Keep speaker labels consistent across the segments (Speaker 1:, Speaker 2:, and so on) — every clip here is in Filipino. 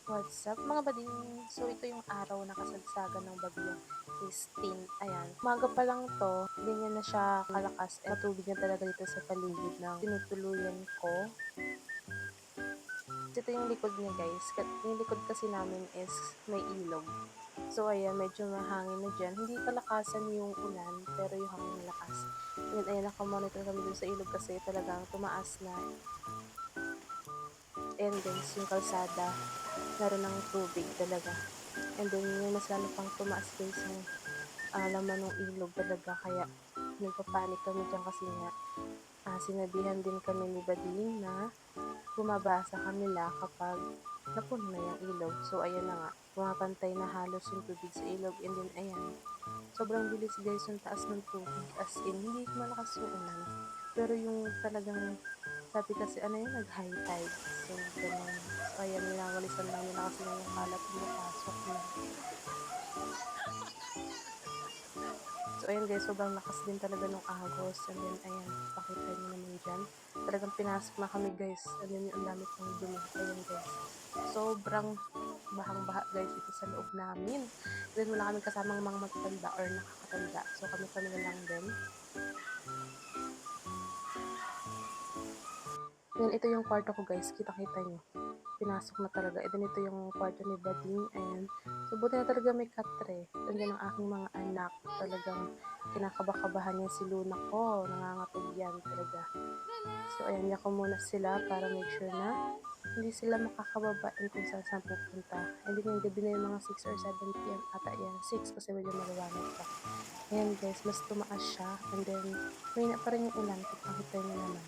Speaker 1: What's up mga bading? So ito yung araw na kasagsagan ng bagyo Christine. Ayan. Umaga pa lang to, ganyan na siya kalakas. Matubig na talaga dito sa paligid ng tinutuluyan ko. Ito yung likod niya guys. Yung likod kasi namin is may ilog. So ayan, medyo mahangin na dyan. Hindi kalakasan yung ulan, pero yung hangin malakas. And ayan, nakamonitor kami dun sa ilog kasi talagang tumaas na. And then yung kalsada, meron ng tubig talaga. And then, yung mas lalo pang tumaas guys yung laman ng ilog talaga. Kaya, nagpapanik kami dyan kasi nga, sinabihan din kami ni Bading na bumaba sa kanila kapag napuno na yung ilog. So, ayan na nga, pumapantay na halos yung tubig sa ilog. And then, ayan, sobrang bilis guys yung taas ng tubig. As in, hindi malakas yung ulan. Pero yung talagang, sabi kasi, ano yun, nag-high tide. So, ganun. So, ayan, ninawalisan lang nila kasi yung kalat pumapasok na. So, ayan guys, sobrang lakas din talaga ng agos. And then, ayan, pakita nyo naman dyan. Talagang pinasok na kami guys. And then, ang dami pang dumi. Ayan guys. Sobrang bahang-baha guys dito sa loob namin. And then, wala kami kasamang mga matatanda or nakakatanda. So, kami-kami na lang din. Then, ito yung kwarto ko guys. Kita-kita nyo. Pinasok na talaga. And then, ito yung kwarto ni Bading. Ayan. So, buti na talaga may katre. Nandiyan ang aking mga anak. Talagang kinakabakabahan yung si Luna ko. Nangangatog yan talaga. So, ayan, niya ko muna sila para make sure na hindi sila makakababa and kung saan saan pupunta. And then, yung gabi na yung mga 6 or 7 p.m. ata yan. 6 kasi medyo maliwanag pa. Ayan guys, mas tumaas siya. And then, may na pa rin yung ulan. Kita niyo naman.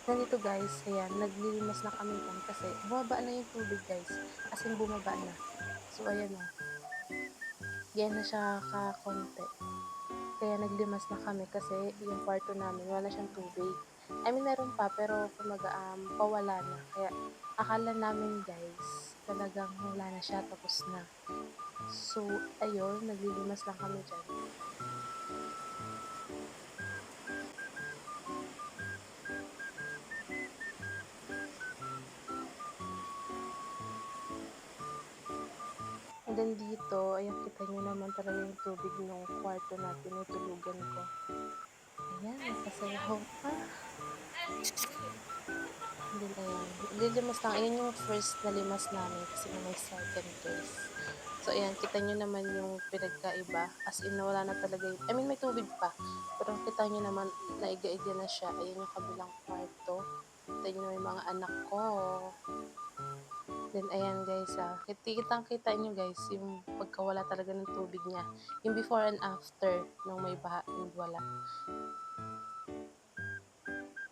Speaker 1: Nandito guys, ayan, naglilimas na kami dyan kasi bumaba na yung tubig guys. As in, bumaba na. So, ayan o. Yan na siya kakonti. Kaya naglimas na kami kasi yung kwarto namin, wala siyang tubig. I mean, meron pa, pero kumaga, pawala na. Kaya, akala namin guys, talagang wala na siya, tapos na. So, ayun, naglilimas lang kami dyan. And then dito, ayan, kita nyo naman talaga yung tubig ng kwarto na tinutulugan ko. Ayan, nakasayaw pa. And then, ayan, lilimas lang. Ayan yung first na limas namin kasi may second guys. So, ayan, kita nyo naman yung pinagkaiba. As in, wala na talaga yung, I mean, may tubig pa. Pero kita nyo naman, naiga-iga na siya. Ayan yung kabilang kwarto. Kita nyo yung mga anak ko. Then, ayan guys, kitang-kita nyo guys, yung pagkawala talaga ng tubig niya. Yung before and after, nung may baha and wala.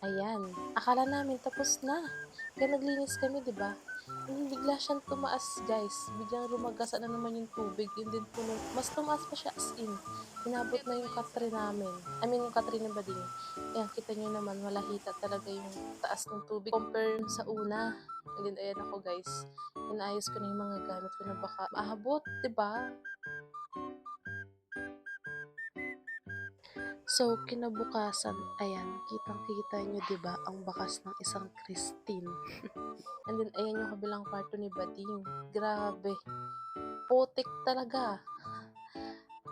Speaker 1: Ayan, akala namin tapos na. Kaya naglinis kami, di ba? And bigla siyang tumaas, guys. Biglang rumagasa na naman yung tubig. And then puno, mas tumaas pa siya as in. Inabot na yung katre namin. I mean, yung katre ng bading. Ayan, kita nyo naman, wala hita talaga yung taas ng tubig. Compare sa una. And then, ayan ako, guys. Inaayos ko na yung mga gamit ko na baka maabot, di ba? So, kinabukasan, ayan, kitang-kita nyo, di ba, ang bakas ng isang Christine. And then, ayan yung kabilang kwarto ni Bading. Grabe. Putik talaga.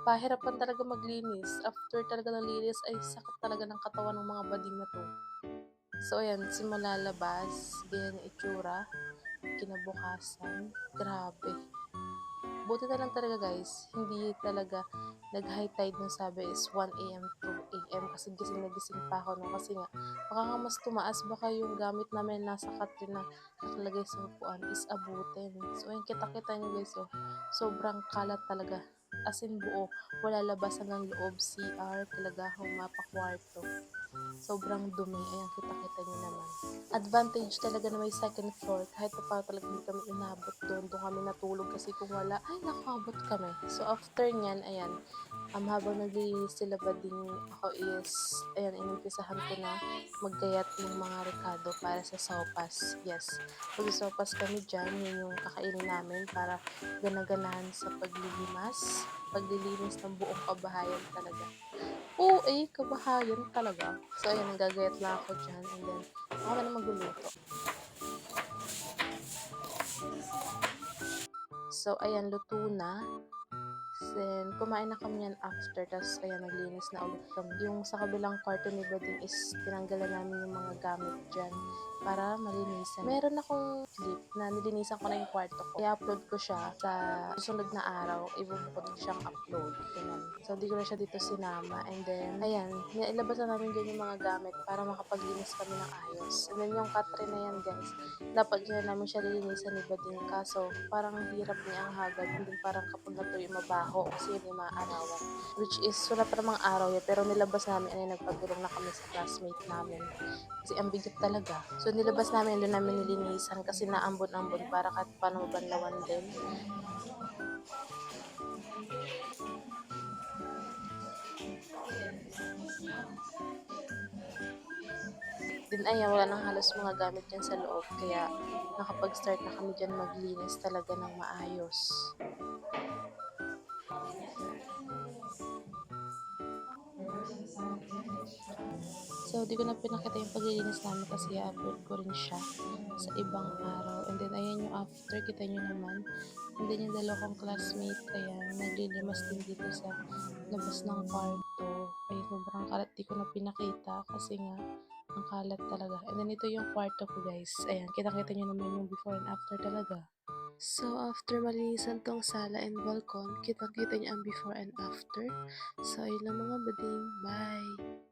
Speaker 1: Pahirapan talaga maglinis. After talaga ng linis, ay sakit talaga ng katawan ng mga bading na to. So, ayan, simula labas, ganyan yung itsura, kinabukasan, grabe. Buti na lang talaga guys, hindi talaga nag-high tide nung sabi is 1 a.m. to 2 a.m. kasi gising na gising pa ako nung kasi nga baka nga mas tumaas, baka yung gamit namin nasa katrin na nakalagay sa upuan is abutin. So ayun, kita-kita nyo guys, oh, sobrang kalat talaga. As in buo, wala labas hanggang loob, CR, talaga humapa-kwarto. Sobrang dumi, ayan, kita-kita nyo naman. Advantage talaga na may second floor, kahit pa talaga hindi kami inabot doon kami natulog kasi kung wala, ay nakabot kami. So after nyan, ayan, habang naglilinis sila bading, ako is, ayan, inumpisahan ko na maggayat ng mga rekado para sa sopas. Yes, magsopas kami dyan, yun yung kakainin namin para ganaganahan sa paglilinis ng buong kabahayan talaga. Oo, kabahayan talaga. So ayan, nanggagayat lang ako diyan and then ako na magluluto. So ayan, luto na. Then, kumain na kami yan after. Tapos, ayan, naglinis na ulit kami. Yung sa kabilang kwarto ni Bading is tinanggalan namin yung mga gamit dyan para malinisan. Meron akong clip na nilinisan ko na yung kwarto ko. I-upload ko siya sa susunod na araw. Ibubukod ko siyang upload. Ganun. So, di ko na siya dito sinama. And then, ayan, nailabas na namin dyan yung mga gamit para makapaglinis kami ng ayos. And then, yung katre na yan, guys, dapat dyan namin siya lilinisan ni Bading. Kaso, parang hirap niya ang hagad. And then, parang kapag natuyo, mabaho kasi yun yung maarawan. Which is, wala pa namang araw yan. Pero nilabas namin, ay nagpatulong na kami sa classmate namin. Kasi ang bigat talaga. So, nilabas namin, doon namin nilinisan kasi naambon-ambon para kahit paano mabanlawan din. Din ayan, wala nang halos mga gamit dyan sa loob. Kaya nakapag-start na kami dyan maglinis talaga ng maayos. So, di ko na pinakita yung paglilinis namin kasi i-upload ko rin siya sa ibang araw. And then, ayan yung after, kita nyo naman. And then, yung dalawa kong classmate, ayan, naglilimas din dito sa labas ng kwarto. Ay, sobrang kalat, di ko na pinakita kasi nga, ang kalat talaga. And then, ito yung kwarto ko, guys. Ayan, kita-kita nyo naman yung before and after talaga. So, after malinisan tong sala and balcon, kitang-kita niyo ang before and after. So, ayun lang mga bading. Bye!